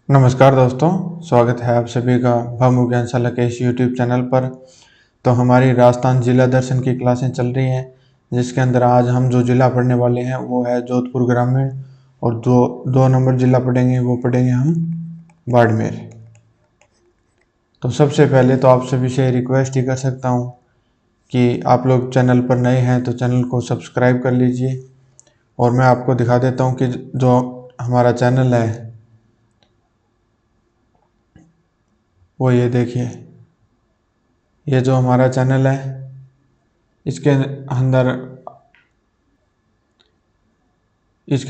नमस्कार दोस्तों, स्वागत है आप सभी का भामू ज्ञानशाला के इस यूट्यूब चैनल पर। तो हमारी राजस्थान जिला दर्शन की क्लासें चल रही हैं, जिसके अंदर आज हम जो जिला पढ़ने वाले हैं वो है जोधपुर ग्रामीण, और दो नंबर जिला पढ़ेंगे वो पढ़ेंगे हम बाड़मेर। तो सबसे पहले तो आप सभी से रिक्वेस्ट ही कर सकता हूँ कि आप लोग चैनल पर नए हैं तो चैनल को सब्सक्राइब कर लीजिए। और मैं आपको दिखा देता हूँ कि जो हमारा चैनल है वो ये देखिए, ये जो हमारा चैनल है इसके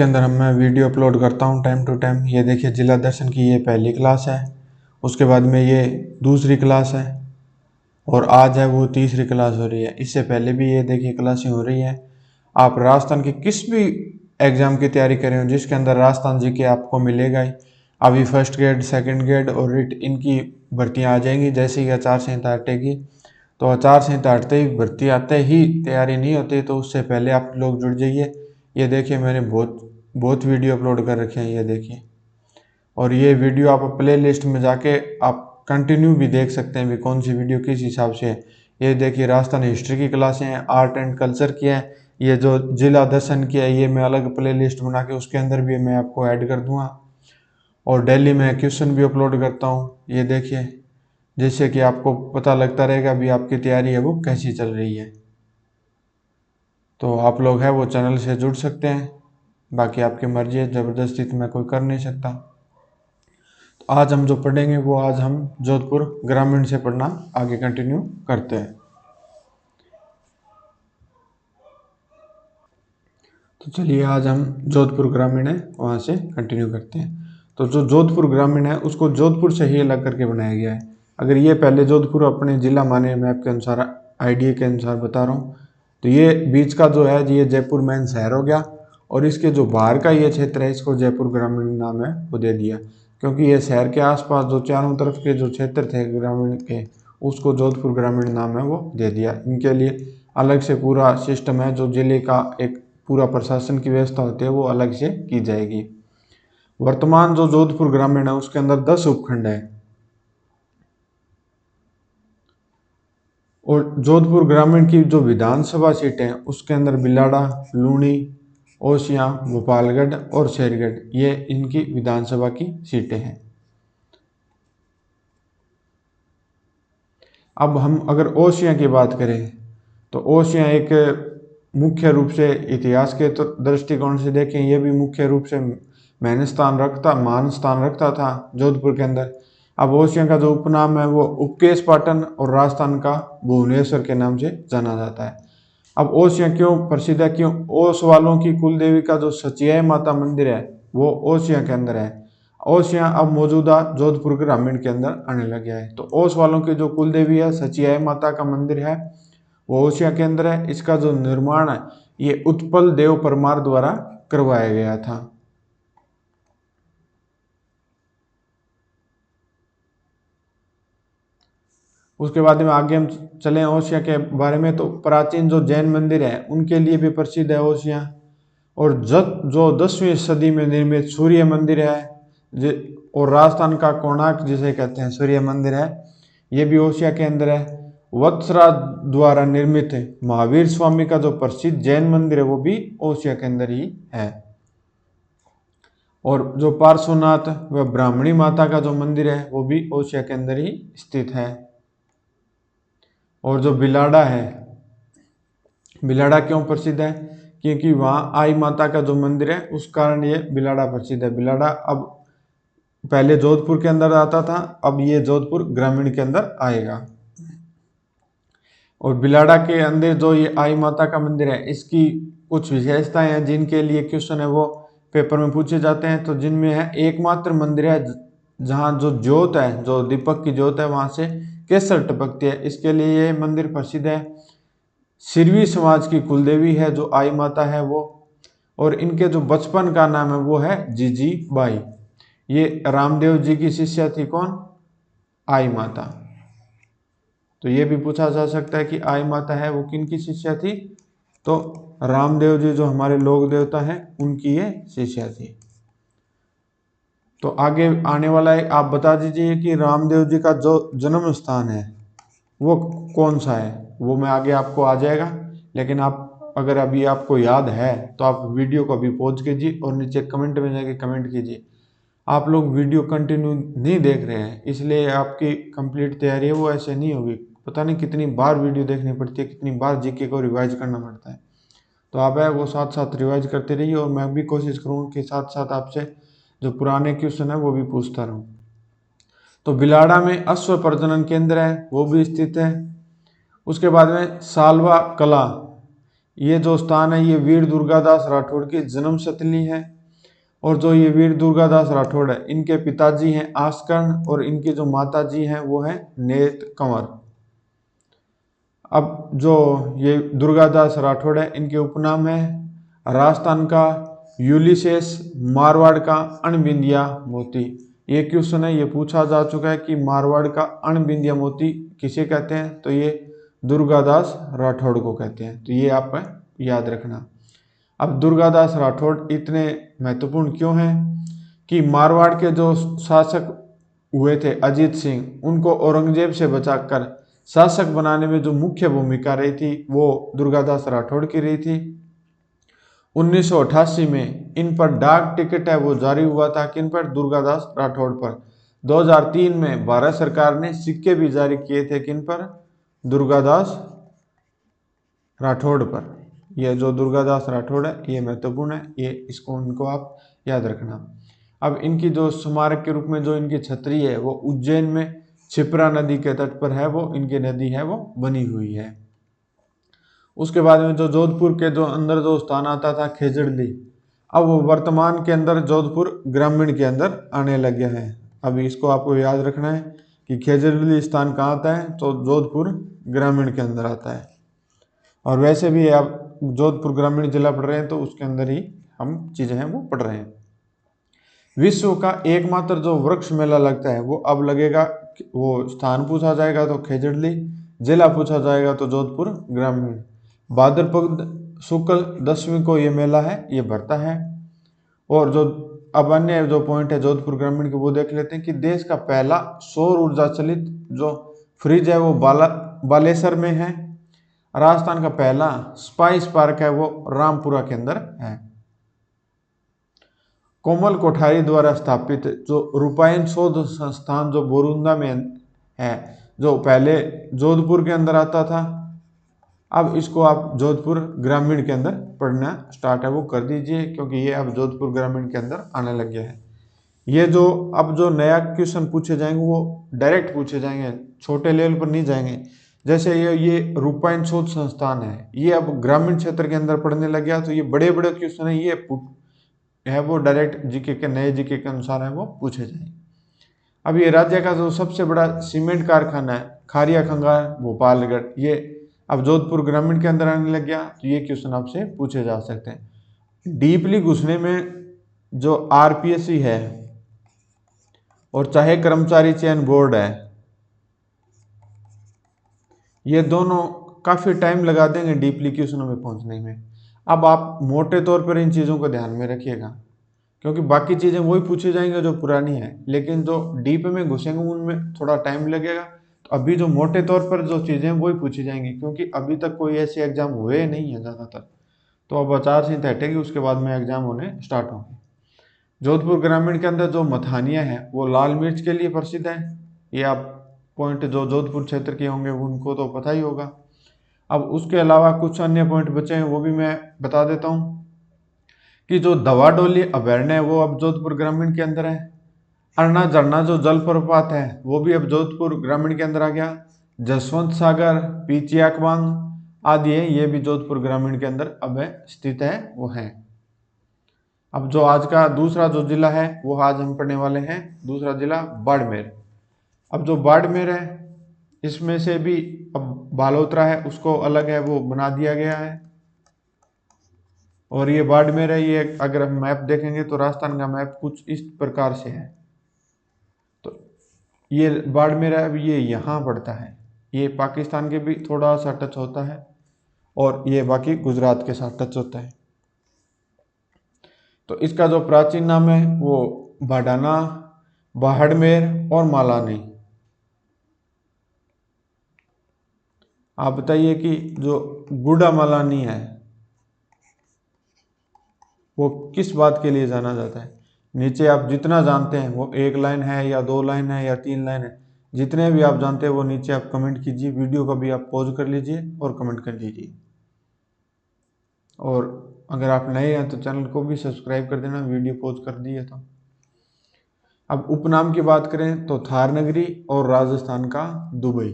अंदर मैं वीडियो अपलोड करता हूँ टाइम टू टाइम। ये देखिए, जिला दर्शन की ये पहली क्लास है, उसके बाद में ये दूसरी क्लास है, और आज है वो तीसरी क्लास हो रही है। इससे पहले भी ये देखिए क्लासें हो रही हैं। आप राजस्थान की किस भी एग्जाम की तैयारी कर रहे हो जिसके अंदर राजस्थान जी के आपको मिलेगा ही। अभी फर्स्ट ग्रेड, सेकंड ग्रेड और रिट इनकी भर्तियां आ जाएंगी जैसे ही आचार संहिता हटेगी। तो आचार संहिता हटते ही, भर्ती आते ही तैयारी नहीं होती, तो उससे पहले आप लोग जुड़ जाइए। ये देखिए, मैंने बहुत बहुत वीडियो अपलोड कर रखे हैं, ये देखिए। और ये वीडियो आप प्ले लिस्ट में जाके आप कंटिन्यू भी देख सकते हैं भी कौन सी वीडियो किस हिसाब से है। ये देखिए, राजस्थान हिस्ट्री की क्लासें हैं, आर्ट एंड कल्चर की हैं, ये जो जिला दर्शन की है ये मैं अलग प्ले लिस्ट बना के उसके अंदर भी मैं आपको ऐड कर दूंगा। और डेली मैं क्वेश्चन भी अपलोड करता हूँ, ये देखिए, जिससे कि आपको पता लगता रहेगा भी आपकी तैयारी है वो कैसी चल रही है। तो आप लोग हैं वो चैनल से जुड़ सकते हैं, बाकी आपकी मर्जी है, ज़बरदस्ती तो मैं कोई कर नहीं सकता। तो आज हम जो पढ़ेंगे वो आज हम जोधपुर ग्रामीण से पढ़ना आगे कंटिन्यू करते हैं। तो चलिए, आज हम जोधपुर ग्रामीण है वहाँ से कंटिन्यू करते हैं। तो जो जोधपुर ग्रामीण है उसको जोधपुर से ही अलग करके बनाया गया है। अगर ये पहले जोधपुर अपने जिला माने मैप के अनुसार, आईडीए के अनुसार बता रहा हूँ, तो ये बीच का जो है ये जयपुर मेन शहर हो गया, और इसके जो बाहर का ये क्षेत्र है इसको जयपुर ग्रामीण नाम है वो दे दिया, क्योंकि ये शहर के आसपास जो चारों तरफ के जो क्षेत्र थे ग्रामीण के, उसको जोधपुर ग्रामीण नाम है वो दे दिया। इनके लिए अलग से पूरा सिस्टम है, जो जिले का एक पूरा प्रशासन की व्यवस्था होती है वो अलग से की जाएगी। वर्तमान जो जोधपुर ग्रामीण है उसके अंदर 10 उपखंड है, और जोधपुर ग्रामीण की जो विधानसभा सीटें हैं उसके अंदर बिलाड़ा, लूणी, ओसियां, भोपालगढ़ और शेरगढ़, ये इनकी विधानसभा की सीटें हैं। अब हम अगर ओसियां की बात करें तो ओसियां एक मुख्य रूप से इतिहास के दृष्टिकोण से देखें, ये भी मुख्य रूप से मान स्थान रखता था जोधपुर के अंदर। अब ओसियां का जो उपनाम है वो उपकेश पाटन और राजस्थान का भुवनेश्वर के नाम से जाना जाता है। अब ओसियां क्यों प्रसिद्ध है, क्यों? ओस वालों की कुल देवी का जो सचियाई माता मंदिर है वो ओसियां के अंदर है। ओसियां अब मौजूदा जोधपुर ग्रामीण के अंदर आने लग गया है। तो ओस वालों की जो कुल देवी है, सचियाई माता का मंदिर है, वो ओसिया के अंदर है। इसका जो निर्माण है ये उत्पल देव परमार द्वारा करवाया गया था। उसके बाद में आगे हम चले ओसिया के बारे में, तो प्राचीन जो जैन मंदिर है उनके लिए भी प्रसिद्ध है ओसिया। और जो 10वीं सदी में निर्मित सूर्य मंदिर है, और राजस्थान का कोणार्क जिसे कहते हैं सूर्य मंदिर है, ये भी ओसिया के अंदर है। वत्सराज द्वारा निर्मित महावीर स्वामी का जो प्रसिद्ध जैन मंदिर है वो भी ओसिया के अंदर ही है। और जो पार्श्वनाथ व ब्राह्मणी माता का जो मंदिर है वो भी ओसिया के अंदर ही स्थित है। और जो बिलाड़ा है, बिलाड़ा क्यों प्रसिद्ध है? क्योंकि वहाँ आई माता का जो मंदिर है उस कारण ये बिलाड़ा प्रसिद्ध है। बिलाड़ा अब पहले जोधपुर के अंदर आता था, अब ये जोधपुर ग्रामीण के अंदर आएगा। और बिलाड़ा के अंदर जो ये आई माता का मंदिर है इसकी कुछ विशेषताएं हैं जिनके लिए क्वेश्चन है वो पेपर में पूछे जाते हैं। तो जिनमें है, एकमात्र मंदिर है जहाँ जो ज्योत है, जो दीपक की ज्योत है वहां से केसर टपकती है, इसके लिए ये मंदिर प्रसिद्ध है। सिरवी समाज की कुलदेवी है जो आई माता है वो, और इनके जो बचपन का नाम है वो है जीजी बाई। ये रामदेव जी की शिष्या थी, कौन? आई माता। तो ये भी पूछा जा सकता है कि आई माता है वो किन की शिष्या थी, तो रामदेव जी जो हमारे लोक देवता हैं उनकी ये शिष्या थी। तो आगे आने वाला है, आप बता दीजिए कि रामदेव जी का जो जन्म स्थान है वो कौन सा है। वो मैं आगे आपको आ जाएगा, लेकिन आप अगर अभी आपको याद है तो आप वीडियो को अभी पॉज कीजिए और नीचे कमेंट में जाके कमेंट कीजिए। आप लोग वीडियो कंटिन्यू नहीं देख रहे हैं, इसलिए आपकी कंप्लीट तैयारी है वो ऐसे नहीं होगी। पता नहीं कितनी बार वीडियो देखनी पड़ती है, कितनी बार जीके को रिवाइज करना पड़ता है। तो आप है वो साथ साथ रिवाइज करते रहिए, और मैं भी कोशिश करूँगा कि साथ साथ आपसे जो पुराने क्वेश्चन है वो भी पूछता रहूँ। तो बिलाड़ा में अश्व प्रजनन केंद्र है वो भी स्थित है। उसके बाद में सालवा कला, ये जो स्थान है ये वीर दुर्गादास राठौड़ की जन्म स्थली है। और जो ये वीर दुर्गादास राठौड़ है इनके पिताजी हैं आस्कर्ण, और इनकी जो माता जी हैं वो है नेत कंवर। अब जो ये दुर्गादास राठौड़ है इनके उपनाम है राजस्थान का यूलिसेस, मारवाड़ का अणबिंदिया मोती। ये क्वेश्चन है, ये पूछा जा चुका है कि मारवाड़ का अणबिंदिया मोती किसे कहते हैं, तो ये दुर्गादास राठौड़ को कहते हैं। तो ये आप याद रखना। अब दुर्गादास राठौड़ इतने महत्वपूर्ण क्यों हैं कि मारवाड़ के जो शासक हुए थे अजीत सिंह, उनको औरंगजेब से बचाकर शासक बनाने में जो मुख्य भूमिका रही थी वो दुर्गादास राठौड़ की रही थी। 1988 में इन पर डाक टिकट है वो जारी हुआ था, किन पर, दुर्गादास राठौड़ पर। 2003 में भारत सरकार ने सिक्के भी जारी किए थे, किन पर, दुर्गादास राठौड़ पर। यह जो दुर्गादास राठौड़ है ये महत्वपूर्ण है, ये इसको इनको आप याद रखना। अब इनकी जो स्मारक के रूप में जो इनकी छतरी है वो उज्जैन में क्षिप्रा नदी के तट पर है, वो इनकी नदी है वो बनी हुई है। उसके बाद में जो जोधपुर के जो अंदर जो स्थान आता था खेजड़ली, अब वो वर्तमान के अंदर जोधपुर ग्रामीण के अंदर आने लग गया है। अभी इसको आपको याद रखना है कि खेजड़ली स्थान कहाँ आता है, तो जोधपुर ग्रामीण के अंदर आता है। और वैसे भी आप जोधपुर ग्रामीण जिला पढ़ रहे हैं तो उसके अंदर ही हम चीज़ें हैं वो पढ़ रहे हैं। विश्व का एकमात्र जो वृक्ष मेला लगता है वो अब लगेगा, वो स्थान पूछा जाएगा तो खेजड़ली, जिला पूछा जाएगा तो जोधपुर ग्रामीण। भाद्रपद शुक्ल दशमी को ये मेला है ये भरता है। और जो अब अन्य जो पॉइंट है जोधपुर ग्रामीण के वो देख लेते हैं कि देश का पहला सौर ऊर्जा चलित जो फ्रिज है वो बालेसर में है। राजस्थान का पहला स्पाइस पार्क है वो रामपुरा के अंदर है। कोमल कोठारी द्वारा स्थापित जो रूपायन शोध संस्थान जो बोरुंदा में है, जो पहले जोधपुर के अंदर आता था, अब इसको आप जोधपुर ग्रामीण के अंदर पढ़ना स्टार्ट है वो कर दीजिए, क्योंकि ये अब जोधपुर ग्रामीण के अंदर आने लग गया है। ये जो अब जो नया क्वेश्चन पूछे जाएंगे वो डायरेक्ट पूछे जाएंगे, छोटे लेवल पर नहीं जाएंगे। जैसे ये रूपायन शोध संस्थान है, ये अब ग्रामीण क्षेत्र के अंदर पढ़ने लग गया, तो ये बड़े बड़े क्वेश्चन है ये है वो डायरेक्ट जीके के नए जीके के अनुसार है वो पूछे जाएंगे। अब ये राज्य का जो सबसे बड़ा सीमेंट कारखाना है खारिया खंगार भोपालगढ़, ये अब जोधपुर ग्रामीण के अंदर आने लग गया, तो ये क्वेश्चन आपसे पूछे जा सकते हैं। डीपली घुसने में जो आरपीएससी है और चाहे कर्मचारी चयन बोर्ड है, ये दोनों काफ़ी टाइम लगा देंगे डीपली क्वेश्चनों में पहुंचने में। अब आप मोटे तौर पर इन चीज़ों को ध्यान में रखिएगा, क्योंकि बाकी चीज़ें वही पूछी जाएंगी जो पुरानी है, लेकिन जो डीप में घुसेंगे उनमें थोड़ा टाइम लगेगा। तो अभी जो मोटे तौर पर जो चीज़ें वही पूछी जाएंगी, क्योंकि अभी तक कोई ऐसे एग्जाम हुए नहीं है ज़्यादातर। तो अब आचार-संहिता हटेगी उसके बाद में एग्जाम होने स्टार्ट होंगे। जोधपुर ग्रामीण के अंदर जो मथानियाँ हैं वो लाल मिर्च के लिए प्रसिद्ध है। ये आप पॉइंट जो जोधपुर क्षेत्र के होंगे उनको तो पता ही होगा। अब उसके अलावा कुछ अन्य पॉइंट बचे हैं वो भी मैं बता देता हूँ कि जो दवाडोली अभयारण्य है वो अब जोधपुर ग्रामीण के अंदर है। अरना झरना जो जलप्रपात है वो भी अब जोधपुर ग्रामीण के अंदर आ गया। जसवंत सागर, पीचियाकवांग आदि है, ये भी जोधपुर ग्रामीण के अंदर अब स्थित है वो है। अब जो आज का दूसरा जो जिला है वो आज हम पढ़ने वाले हैं, दूसरा जिला बाड़मेर। अब जो बाड़मेर है इसमें से भी अब बालोतरा है उसको अलग है वो बना दिया गया है। और ये बाड़मेर है, ये अगर हम मैप देखेंगे तो राजस्थान का मैप कुछ इस प्रकार से है। तो ये बाड़मेर है, अब ये यहाँ पड़ता है, ये पाकिस्तान के भी थोड़ा सा टच होता है और ये बाकी गुजरात के साथ टच होता है। तो इसका जो प्राचीन नाम है वो बाडाना, बाड़मेर और मालानी। आप बताइए कि जो गुड़ामालानी है वो किस बात के लिए जाना जाता है। नीचे आप जितना जानते हैं, वो एक लाइन है या दो लाइन है या तीन लाइन है, जितने भी आप जानते हैं वो नीचे आप कमेंट कीजिए। वीडियो को भी आप पॉज कर लीजिए और कमेंट कर लीजिए। और अगर आप नए हैं तो चैनल को भी सब्सक्राइब कर देना, वीडियो पॉज कर दिए तो। अब उपनाम की बात करें तो थार नगरी और राजस्थान का दुबई,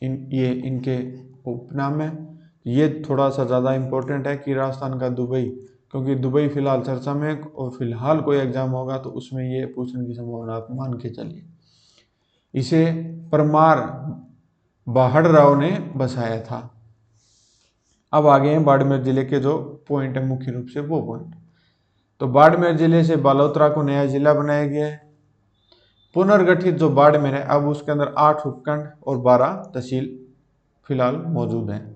ये इनके उपनाम है। ये थोड़ा सा ज़्यादा इम्पोर्टेंट है कि राजस्थान का दुबई, क्योंकि दुबई फिलहाल चर्चा में है और फिलहाल कोई एग्जाम होगा तो उसमें ये पूछने की संभावना आप मान के चलिए। इसे परमार बाहड़ राव ने बसाया था। अब आगे हैं बाड़मेर जिले के जो पॉइंट है, मुख्य रूप से वो पॉइंट। तो बाड़मेर जिले से बालोतरा को नया जिला बनाया गया है। पुनर्गठित जो बाड़मेर है, अब उसके अंदर 8 उपखंड और 12 तहसील फिलहाल मौजूद हैं।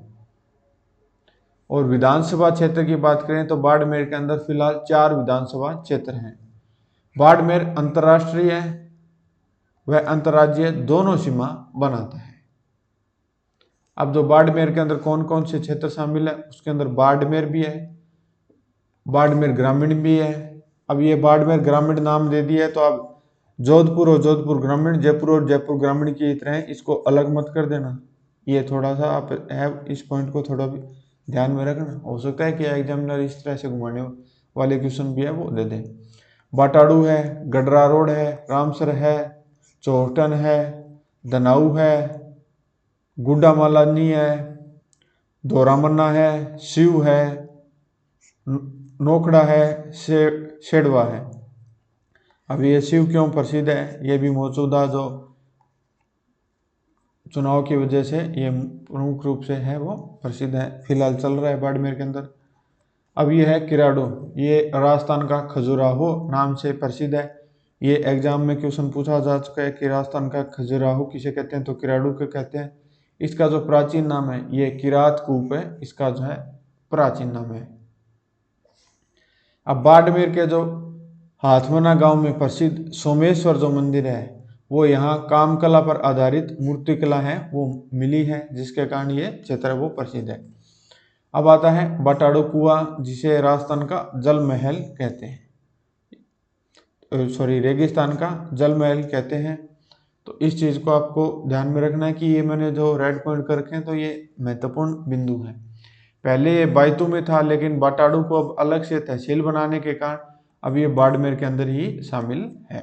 और विधानसभा क्षेत्र की बात करें तो बाड़मेर के अंदर फिलहाल 4 विधानसभा क्षेत्र हैं। बाड़मेर अंतर्राष्ट्रीय है, वह अंतर्राज्यीय दोनों सीमा बनाता है। अब जो बाड़मेर के अंदर कौन कौन से क्षेत्र शामिल है, उसके अंदर बाड़मेर भी है, बाड़मेर ग्रामीण भी है। अब ये बाड़मेर ग्रामीण नाम दे दिया है तो आप जोधपुर और जोधपुर ग्रामीण, जयपुर और जयपुर ग्रामीण की तरह इसको अलग मत कर देना। ये थोड़ा सा आप है, इस पॉइंट को थोड़ा भी ध्यान में रखना। हो सकता है कि एग्जामिनर इस तरह से घुमाने वाले क्वेश्चन भी है वो दे दे। बाटाड़ू है, गडरा रोड है, रामसर है, चौहटन है, दनाऊ है, गुड्डा मालानी है, दोरामन्ना है, शिव है, नोखड़ा है, शेड़वा है। अब ये शिव क्यों प्रसिद्ध है, ये भी मौजूदा जो चुनाव की वजह से ये प्रमुख रूप से है वो प्रसिद्ध है, फिलहाल चल रहा है बाड़मेर के अंदर। अब ये है किराडो, ये राजस्थान का खजुराहो नाम से प्रसिद्ध है। ये एग्जाम में क्वेश्चन पूछा जा चुका है कि राजस्थान का खजुराहो किसे कहते हैं, तो किराडू को कहते हैं। इसका जो प्राचीन नाम है ये किरात कूप है, इसका जो है प्राचीन नाम है। अब बाड़मेर के जो हाथमना गांव में प्रसिद्ध सोमेश्वर जो मंदिर है, वो यहाँ कामकला पर आधारित मूर्तिकला है वो मिली है, जिसके कारण ये क्षेत्र वो प्रसिद्ध है। अब आता है बटाड़ू कुआ, जिसे राजस्थान का जल महल कहते हैं, सॉरी रेगिस्तान का जल महल कहते हैं। तो इस चीज़ को आपको ध्यान में रखना है कि ये मैंने जो रेड पॉइंट कर रखे हैं तो ये महत्वपूर्ण बिंदु है। पहले ये बायतू में था, लेकिन बाटाड़ू को अब अलग से तहसील बनाने के कारण अब ये बाड़मेर के अंदर ही शामिल है।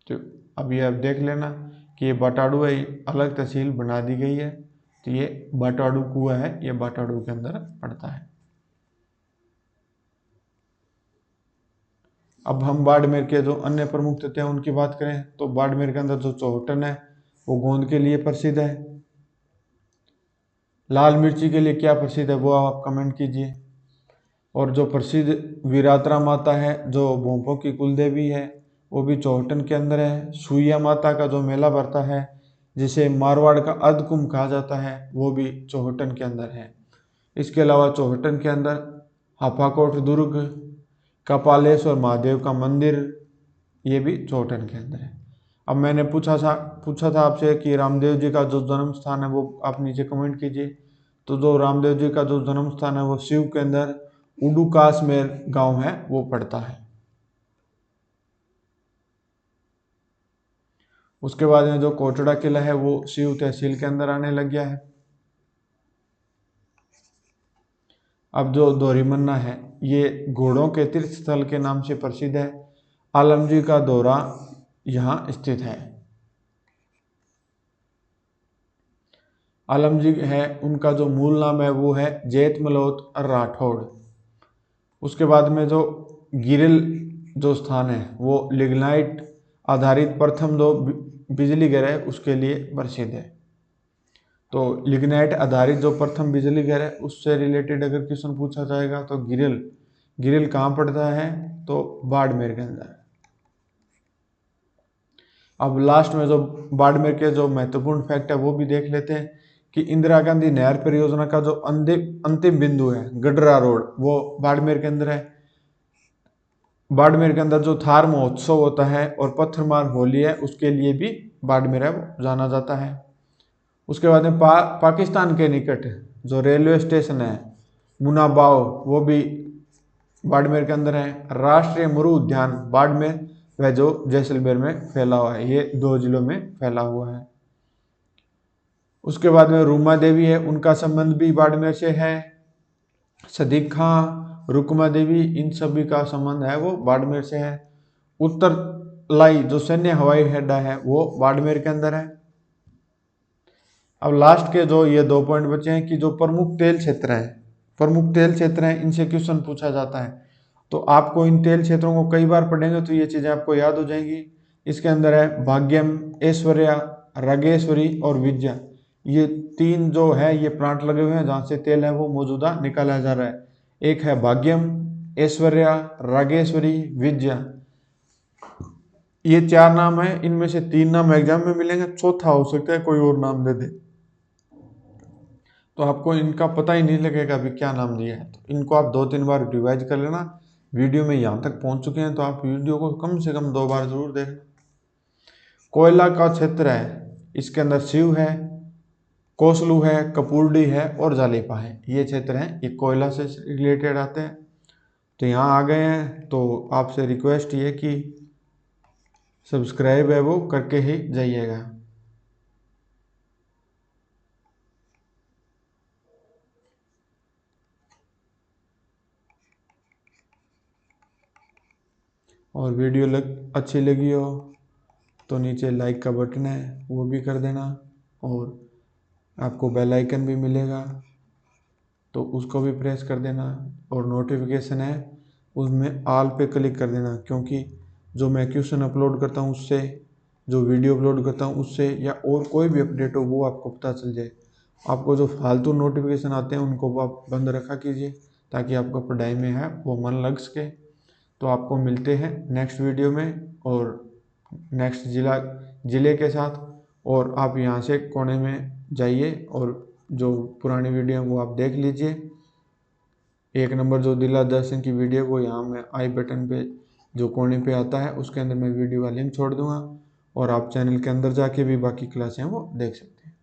तो अब ये आप देख लेना कि ये बाटाड़ू है, अलग तहसील बना दी गई है, तो ये बाटाड़ू कुआ है, ये बाटाड़ू के अंदर पड़ता है। अब हम बाड़मेर के जो अन्य प्रमुख तथ्य हैं उनकी बात करें तो बाड़मेर के अंदर जो चौहटन है वो गोंद के लिए प्रसिद्ध है। लाल मिर्ची के लिए क्या प्रसिद्ध है वो आप कमेंट कीजिए। और जो प्रसिद्ध वीरात्रा माता है जो भोंपों की कुलदेवी है, वो भी चौहटन के अंदर है। सुइया माता का जो मेला भरता है, जिसे मारवाड़ का अर्धकुंभ कहा जाता है, वो भी चौहटन के अंदर है। इसके अलावा चौहटन के अंदर हाफाकोट दुर्ग, कपालेश्वर महादेव का मंदिर, ये भी चौहटन के अंदर है। अब मैंने पूछा था आपसे कि रामदेव जी का जो जन्म स्थान है वो आप नीचे कमेंट कीजिए। तो जो रामदेव जी का जो जन्म स्थान है वो शिव के अंदर उडुकासमेर गांव है वो पड़ता है। उसके बाद में जो कोटड़ा किला है वो शिव तहसील के अंदर आने लग गया है। अब जो दोरीमन्ना है ये घोड़ों के तीर्थ स्थल के नाम से प्रसिद्ध है। आलमजी का दौरा यहाँ स्थित है। आलमजी है, उनका जो मूल नाम है वो है जेठ मल्होत्र राठौड़। उसके बाद में जो गिरिल जो स्थान है वो लिग्नाइट आधारित प्रथम जो बिजली घर है उसके लिए प्रसिद्ध है। तो लिग्नाइट आधारित जो प्रथम बिजली घर है उससे रिलेटेड अगर क्वेश्चन पूछा जाएगा तो गिरिल कहाँ पड़ता है, तो बाड़मेर के अंदर। अब लास्ट में जो बाड़मेर के जो महत्वपूर्ण फैक्ट है वो भी देख लेते हैं कि इंदिरा गांधी नहर परियोजना का जो अंतिम बिंदु है गडरा रोड, वो बाड़मेर के अंदर है। बाड़मेर के अंदर जो थार महोत्सव होता है और पत्थरमार होली है, उसके लिए भी बाड़मेर है वो जाना जाता है। उसके बाद में पाकिस्तान के निकट जो रेलवे स्टेशन है मुनाबाव, वो भी बाड़मेर के अंदर है। राष्ट्रीय मरु उद्यान बाड़मेर वह जो जैसलमेर में फैला हुआ है, ये 2 जिलों में फैला हुआ है। उसके बाद में रूमा देवी है, उनका संबंध भी बाड़मेर से है। सदीक खां, रुकमा देवी, इन सभी का संबंध है वो बाड़मेर से है। उत्तर लाई जो सैन्य हवाई अड्डा है वो बाड़मेर के अंदर है। अब लास्ट के जो ये 2 पॉइंट बचे हैं कि जो प्रमुख तेल क्षेत्र है, प्रमुख तेल क्षेत्र है, इनसे क्वेश्चन पूछा जाता है। तो आपको इन तेल क्षेत्रों को कई बार पढ़ेंगे तो ये चीजें आपको याद हो जाएंगी। इसके अंदर है भाग्यम, ऐश्वर्या, रागेश्वरी और विद्या। ये 3 जो है ये प्लांट लगे हुए हैं जहाँ से तेल है वो मौजूदा निकाला जा रहा है। एक है भाग्यम, ऐश्वर्या, रागेश्वरी, विद्या। ये 4 नाम है, इनमें से 3 नाम एग्जाम में मिलेंगे, चौथा हो सकता है कोई और नाम दे दे, तो आपको इनका पता ही नहीं लगेगा अभी क्या नाम दिया है। तो इनको आप 2-3 बार रिवाइज कर लेना। वीडियो में यहाँ तक पहुँच चुके हैं तो आप वीडियो को कम से कम 2 बार जरूर देखना। कोयला का क्षेत्र है, इसके अंदर शिव है, कोसलू है, कपूरडी है और जालिपा है। ये क्षेत्र हैं, ये कोयला से रिलेटेड आते हैं। तो यहाँ आ गए हैं तो आपसे रिक्वेस्ट ये कि सब्सक्राइब है वो करके ही जाइएगा। और वीडियो अच्छी लगी हो तो नीचे लाइक का बटन है वो भी कर देना, और आपको बेल आइकन भी मिलेगा तो उसको भी प्रेस कर देना, और नोटिफिकेशन है उसमें ऑल पे क्लिक कर देना, क्योंकि जो मैं क्वेश्चन अपलोड करता हूँ उससे, जो वीडियो अपलोड करता हूँ उससे, या और कोई भी अपडेट हो वो आपको पता चल जाए। आपको जो फालतू नोटिफिकेशन आते हैं उनको आप बंद रखा कीजिए ताकि आपको पढ़ाई में है वो मन लग सके। तो आपको मिलते हैं नेक्स्ट वीडियो में और नेक्स्ट ज़िले के साथ। और आप यहाँ से कोने में जाइए और जो पुरानी वीडियो है वो आप देख लीजिए। 1 नंबर जो दिला दर्शन की वीडियो वो यहाँ मैं आई बटन पे जो कोने पे आता है उसके अंदर मैं वीडियो का लिंक छोड़ दूंगा, और आप चैनल के अंदर जाके भी बाकी क्लासें वो देख सकते हैं।